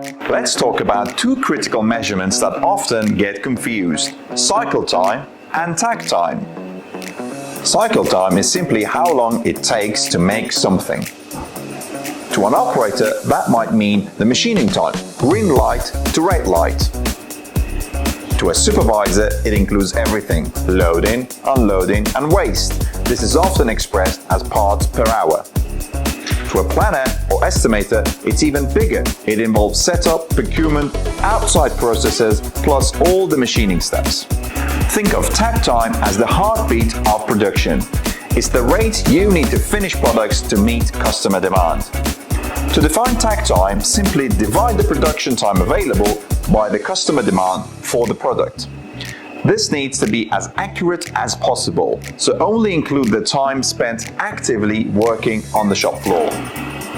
Let's talk about two critical measurements that often get confused: cycle time and takt time. Cycle time is simply how long it takes to make something. To an operator, that might mean the machining time, green light to red light. To a supervisor, it includes everything: loading, unloading, and waste. This is often expressed as parts per hour. To a planner or estimator, it's even bigger. It involves setup, procurement, outside processes, plus all the machining steps. Think of takt time as the heartbeat of production. It's the rate you need to finish products to meet customer demand. To define takt time, simply divide the production time available by the customer demand for the product. This needs to be as accurate as possible, so only include the time spent actively working on the shop floor.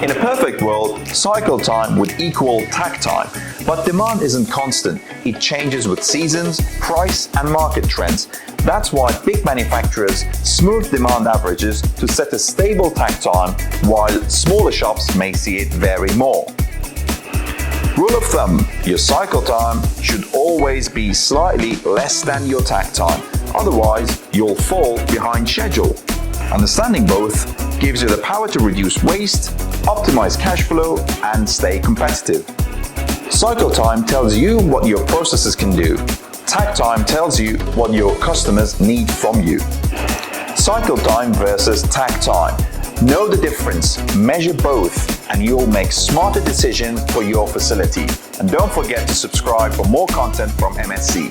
In a perfect world, cycle time would equal takt time, but demand isn't constant. It changes with seasons, price, and market trends. That's why big manufacturers smooth demand averages to set a stable takt time, while smaller shops may see it vary more. Rule of thumb: your cycle time should always be slightly less than your takt time, otherwise you'll fall behind schedule. Understanding both gives you the power to reduce waste, optimize cash flow, and stay competitive. Cycle time tells you what your processes can do. Takt time tells you what your customers need from you. Cycle time versus takt time. Know the difference, measure both, and you'll make smarter decisions for your facility. And don't forget to subscribe for more content from MSC.